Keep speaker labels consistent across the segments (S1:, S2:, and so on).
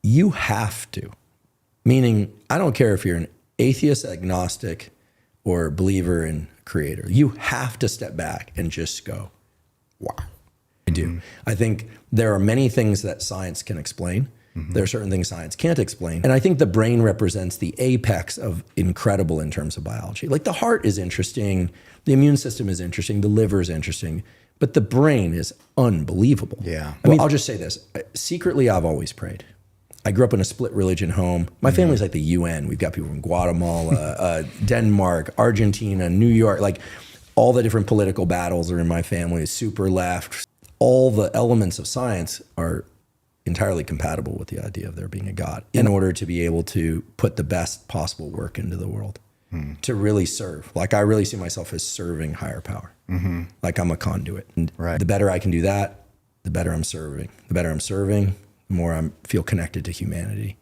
S1: You have to. Meaning, I don't care if you're an atheist, agnostic, or believer in creator. You have to step back and just go, wow. I do. I think there are many things that science can explain. There are certain things science can't explain. And I think the brain represents the apex of incredible in terms of biology. Like the heart is interesting, the immune system is interesting, the liver is interesting, but the brain is unbelievable.
S2: Yeah.
S1: I mean, I'll just say this. Secretly, I've always prayed. I grew up in a split religion home. My family's like the UN. We've got people from Guatemala, Denmark, Argentina, New York. Like all the different political battles are in my family, super left. All the elements of science are entirely compatible with the idea of there being a God in order to be able to put the best possible work into the world, to really serve. Like I really see myself as serving higher power. Like I'm a conduit. And the better I can do that, the better I'm serving. The better I'm serving, the more I feel connected to humanity.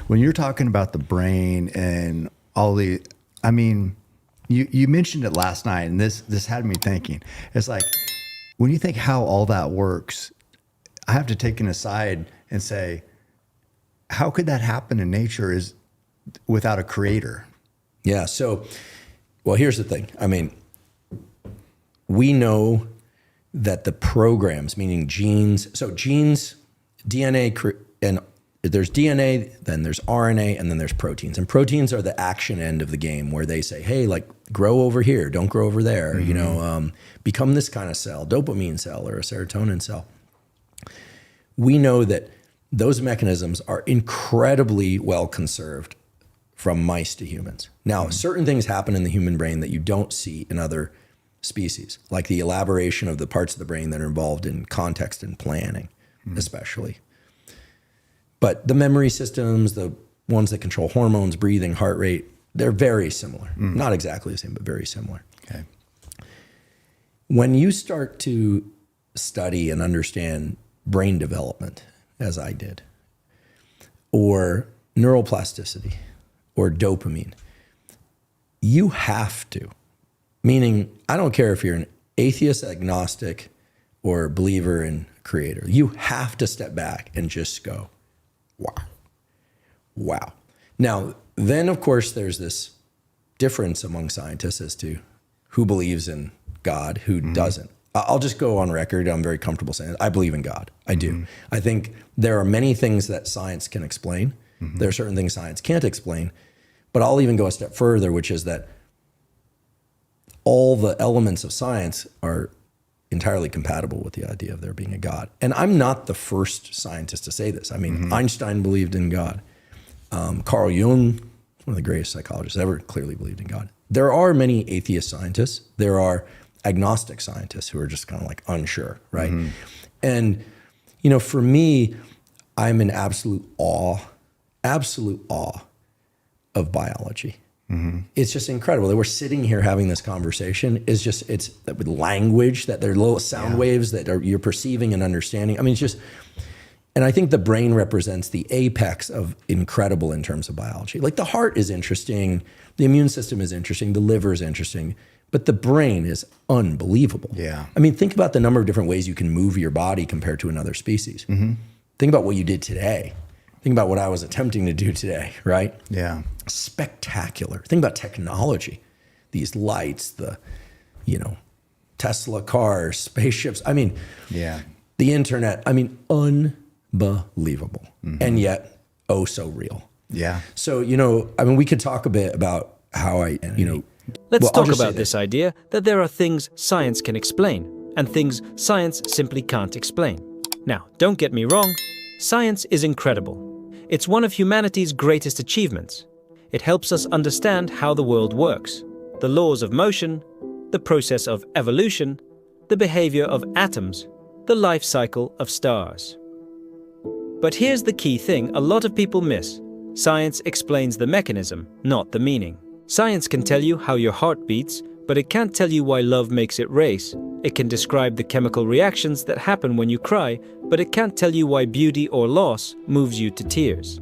S2: When you're talking about the brain and all the, I mean, you mentioned it last night, and this had me thinking. It's like, when you think how all that works, I have to take an aside and say, how could that happen in nature without a creator?
S1: Yeah. So, well, here's the thing. I mean, we know that the programs, meaning genes, so genes, DNA, and there's DNA, then there's RNA, and then there's proteins. And proteins are the action end of the game where they say, hey, like grow over here, don't grow over there, you know, become this kind of cell, dopamine cell or a serotonin cell. We know that those mechanisms are incredibly well conserved from mice to humans. Now, certain things happen in the human brain that you don't see in other species, like the elaboration of the parts of the brain that are involved in context and planning, especially. But the memory systems, the ones that control hormones, breathing, heart rate, they're very similar. Not exactly the same, but very similar.
S2: Okay.
S1: When you start to study and understand brain development, as I did, or neuroplasticity, or dopamine, you have to. Meaning, I don't care if you're an atheist, agnostic, or believer in creator. You have to step back and just go, wow. Wow. Now, then, of course, there's this difference among scientists as to who believes in God, who doesn't. I'll just go on record. I'm very comfortable saying it. I believe in God. I do. I think there are many things that science can explain. There are certain things science can't explain. But I'll even go a step further, which is that all the elements of science are entirely compatible with the idea of there being a God. And I'm not the first scientist to say this. I mean, Einstein believed in God. Carl Jung, one of the greatest psychologists ever, clearly believed in God. There are many atheist scientists. There are agnostic scientists who are just kind of like unsure, right? And, you know, for me, I'm in absolute awe of biology. It's just incredible that we're sitting here having this conversation. It's with language, that there are little sound waves that you're perceiving and understanding. I mean, it's just, and I think the brain represents the apex of incredible in terms of biology. Like the heart is interesting, the immune system is interesting, the liver is interesting, but the brain is unbelievable.
S2: Yeah.
S1: I mean, think about the number of different ways you can move your body compared to another species. Think about what you did today. Think about what I was attempting to do today, right?
S2: Yeah.
S1: Spectacular. Think about technology, these lights, the, you know, Tesla cars, spaceships. I mean, the internet, I mean, unbelievable. And yet, oh, so real.
S2: Yeah.
S1: So, you know, I mean, we could talk a bit about how
S3: Let's talk about this idea that there are things science can explain and things science simply can't explain. Now, don't get me wrong, science is incredible. It's one of humanity's greatest achievements. It helps us understand how the world works, the laws of motion, the process of evolution, the behavior of atoms, the life cycle of stars. But here's the key thing a lot of people miss. Science explains the mechanism, not the meaning. Science can tell you how your heart beats, but it can't tell you why love makes it race. It can describe the chemical reactions that happen when you cry, but it can't tell you why beauty or loss moves you to tears.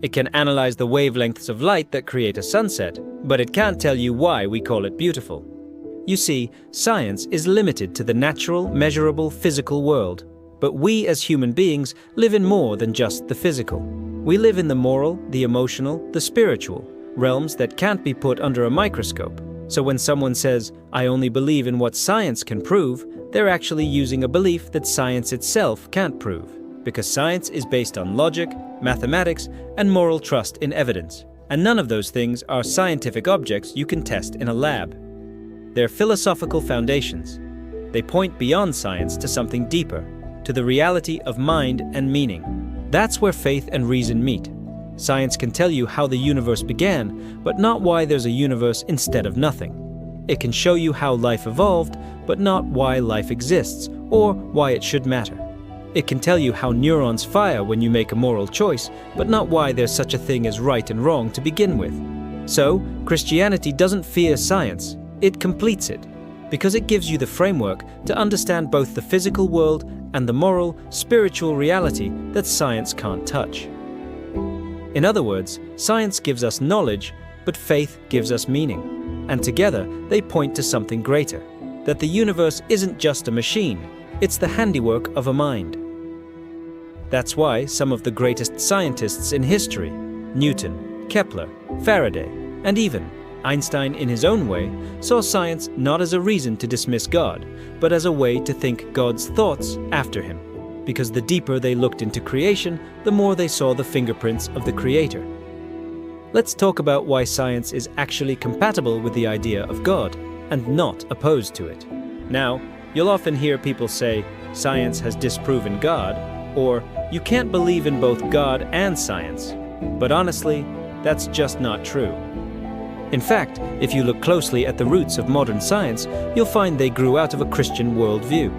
S3: It can analyze the wavelengths of light that create a sunset, but it can't tell you why we call it beautiful. You see, science is limited to the natural, measurable, physical world. But we as human beings live in more than just the physical. We live in the moral, the emotional, the spiritual, realms that can't be put under a microscope. So when someone says, "I only believe in what science can prove," they're actually using a belief that science itself can't prove. Because science is based on logic, mathematics, and moral trust in evidence. And none of those things are scientific objects you can test in a lab. They're philosophical foundations. They point beyond science to something deeper, to the reality of mind and meaning. That's where faith and reason meet. Science can tell you how the universe began, but not why there's a universe instead of nothing. It can show you how life evolved, but not why life exists, or why it should matter. It can tell you how neurons fire when you make a moral choice, but not why there's such a thing as right and wrong to begin with. So, Christianity doesn't fear science, it completes it, because it gives you the framework to understand both the physical world and the moral, spiritual reality that science can't touch. In other words, science gives us knowledge, but faith gives us meaning. And together, they point to something greater, that the universe isn't just a machine, it's the handiwork of a mind. That's why some of the greatest scientists in history, Newton, Kepler, Faraday, and even Einstein in his own way, saw science not as a reason to dismiss God, but as a way to think God's thoughts after him. Because the deeper they looked into creation, the more they saw the fingerprints of the Creator. Let's talk about why science is actually compatible with the idea of God, and not opposed to it. Now, you'll often hear people say, science has disproven God, or you can't believe in both God and science. But honestly, that's just not true. In fact, if you look closely at the roots of modern science, you'll find they grew out of a Christian worldview.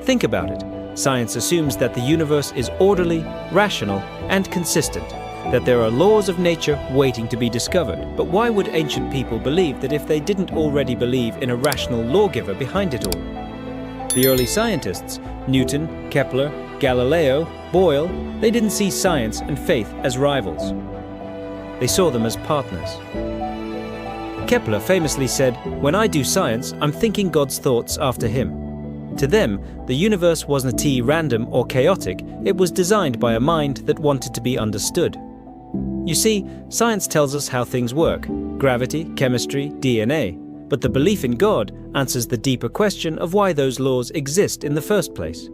S3: Think about it. Science assumes that the universe is orderly, rational, and consistent, that there are laws of nature waiting to be discovered. But why would ancient people believe that if they didn't already believe in a rational lawgiver behind it all? The early scientists, Newton, Kepler, Galileo, Boyle, they didn't see science and faith as rivals. They saw them as partners. Kepler famously said, "When I do science, I'm thinking God's thoughts after him." To them, the universe wasn't random or chaotic, it was designed by a mind that wanted to be understood. You see, science tells us how things work, gravity, chemistry, DNA, but the belief in God answers the deeper question of why those laws exist in the first place.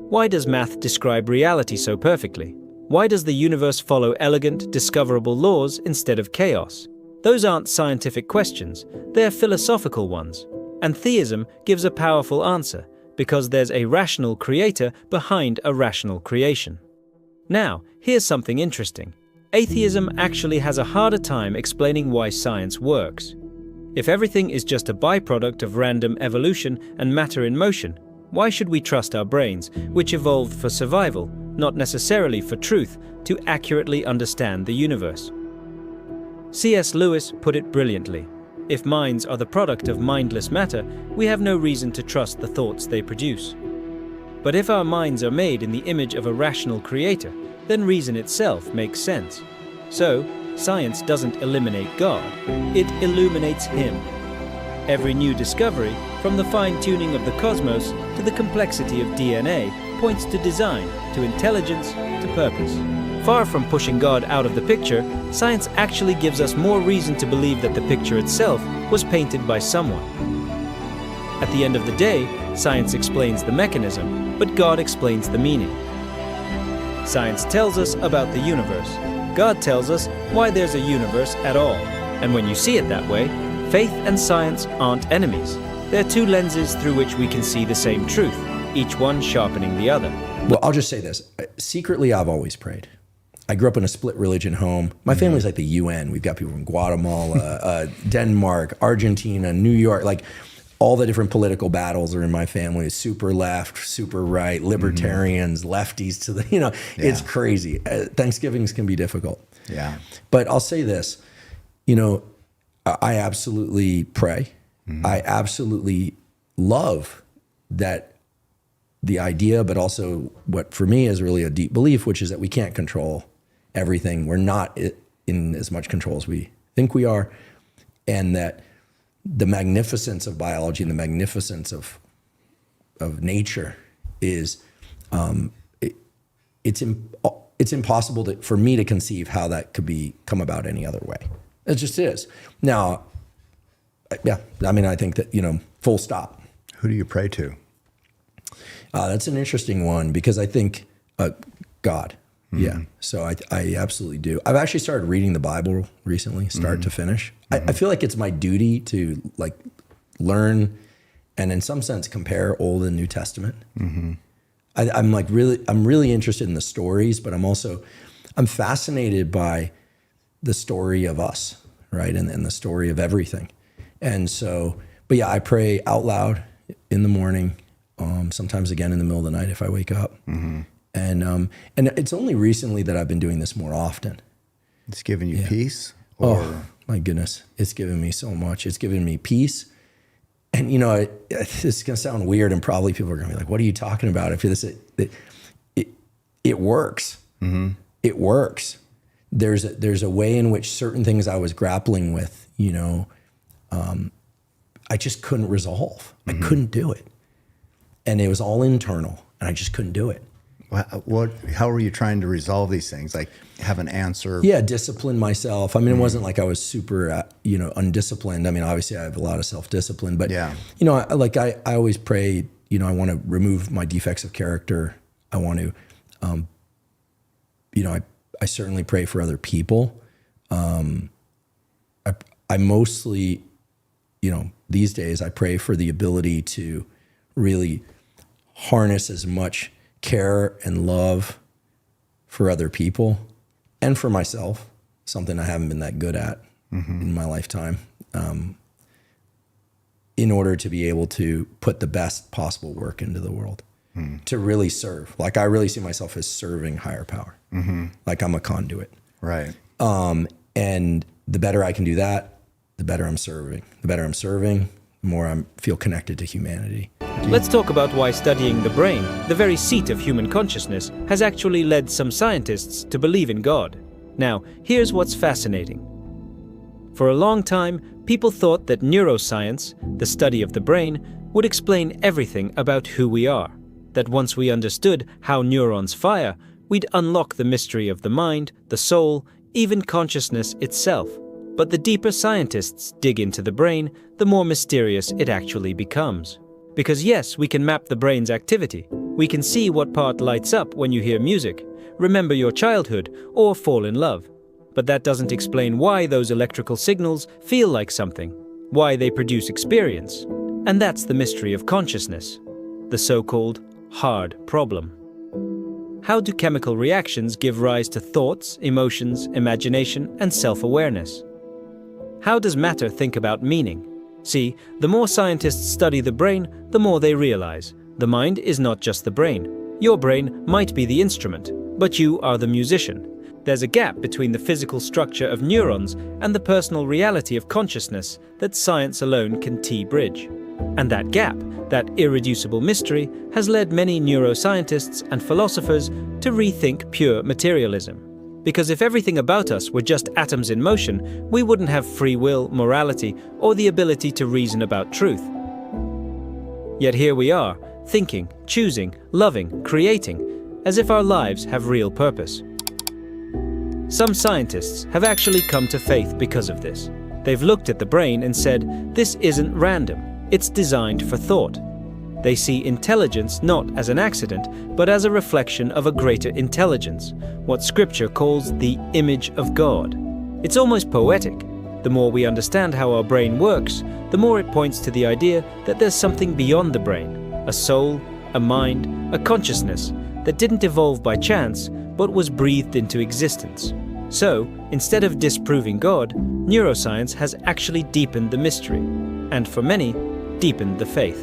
S3: Why does math describe reality so perfectly? Why does the universe follow elegant, discoverable laws instead of chaos? Those aren't scientific questions, they're philosophical ones. And theism gives a powerful answer, because there's a rational creator behind a rational creation. Now, here's something interesting. Atheism actually has a harder time explaining why science works. If everything is just a byproduct of random evolution and matter in motion, why should we trust our brains, which evolved for survival, not necessarily for truth, to accurately understand the universe? C.S. Lewis put it brilliantly. If minds are the product of mindless matter, we have no reason to trust the thoughts they produce. But if our minds are made in the image of a rational creator, then reason itself makes sense. So, science doesn't eliminate God, it illuminates him. Every new discovery, from the fine-tuning of the cosmos to the complexity of DNA, points to design, to intelligence, to purpose. Far from pushing God out of the picture, science actually gives us more reason to believe that the picture itself was painted by someone. At the end of the day, science explains the mechanism, but God explains the meaning. Science tells us about the universe. God tells us why there's a universe at all. And when you see it that way, faith and science aren't enemies. They're two lenses through which we can see the same truth, each one sharpening the other.
S1: Well, I'll just say this. Secretly, I've always prayed. I grew up in a split religion home. My family's like the UN. We've got people from Guatemala, Denmark, Argentina, New York. Like all the different political battles are in my family. Super left, super right, libertarians, lefties to the, it's crazy. Thanksgivings can be difficult.
S2: Yeah.
S1: But I'll say this, I absolutely pray. I absolutely love that the idea, but also what for me is really a deep belief, which is that we can't control everything. We're not in as much control as we think we are. And that the magnificence of biology and the magnificence of nature is it's impossible for me to conceive how that could come about any other way. It just is. Now, yeah, I mean, I think that, full stop.
S2: Who do you pray to?
S1: That's an interesting one because I think God. Mm-hmm. Yeah. So I absolutely do. I've actually started reading the Bible recently, start to finish. Mm-hmm. I feel like it's my duty to like learn and in some sense compare Old and New Testament. Mm-hmm. I'm really interested in the stories, but I'm fascinated by the story of us, right? And the story of everything. And so, but yeah, I pray out loud in the morning, sometimes again in the middle of the night if I wake up. Mm-hmm. And it's only recently that I've been doing this more often.
S2: It's given you peace?
S1: Oh, my goodness. It's given me so much. It's given me peace. And, this is going to sound weird and probably people are going to be like, what are you talking about? If this, it works. Mm-hmm. It works. There's a way in which certain things I was grappling with, I just couldn't resolve. Mm-hmm. I couldn't do it. And it was all internal and I just couldn't do it.
S2: How were you trying to resolve these things? Like have an answer?
S1: Yeah, discipline myself. I mean, it wasn't like I was super, undisciplined. I mean, obviously I have a lot of self-discipline, but
S2: yeah.
S1: I always pray, I want to remove my defects of character. I want to, I certainly pray for other people. I mostly, these days I pray for the ability to really harness as much care and love for other people and for myself, something I haven't been that good at in my lifetime, in order to be able to put the best possible work into the world, to really serve. Like I really see myself as serving higher power, like I'm a conduit.
S2: Right.
S1: And the better I can do that, the better I'm serving. The better I'm serving, the more I feel connected to humanity.
S3: Let's talk about why studying the brain, the very seat of human consciousness, has actually led some scientists to believe in God. Now, here's what's fascinating. For a long time, people thought that neuroscience, the study of the brain, would explain everything about who we are. That once we understood how neurons fire, we'd unlock the mystery of the mind, the soul, even consciousness itself. But the deeper scientists dig into the brain, the more mysterious it actually becomes. Because yes, we can map the brain's activity. We can see what part lights up when you hear music, remember your childhood, or fall in love. But that doesn't explain why those electrical signals feel like something, why they produce experience. And that's the mystery of consciousness, the so-called hard problem. How do chemical reactions give rise to thoughts, emotions, imagination, and self-awareness? How does matter think about meaning? See, the more scientists study the brain, the more they realize the mind is not just the brain. Your brain might be the instrument, but you are the musician. There's a gap between the physical structure of neurons and the personal reality of consciousness that science alone can bridge. And that gap, that irreducible mystery, has led many neuroscientists and philosophers to rethink pure materialism. Because if everything about us were just atoms in motion, we wouldn't have free will, morality, or the ability to reason about truth. Yet here we are, thinking, choosing, loving, creating, as if our lives have real purpose. Some scientists have actually come to faith because of this. They've looked at the brain and said, this isn't random, it's designed for thought. They see intelligence not as an accident, but as a reflection of a greater intelligence, what Scripture calls the image of God. It's almost poetic. The more we understand how our brain works, the more it points to the idea that there's something beyond the brain, a soul, a mind, a consciousness that didn't evolve by chance, but was breathed into existence. So, instead of disproving God, neuroscience has actually deepened the mystery, and for many, deepened the faith.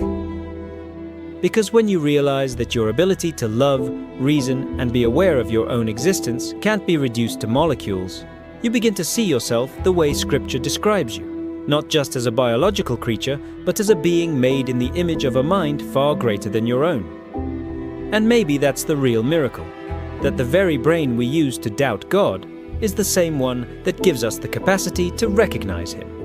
S3: Because when you realize that your ability to love, reason, and be aware of your own existence can't be reduced to molecules, you begin to see yourself the way Scripture describes you, not just as a biological creature, but as a being made in the image of a mind far greater than your own. And maybe that's the real miracle, that the very brain we use to doubt God is the same one that gives us the capacity to recognize Him.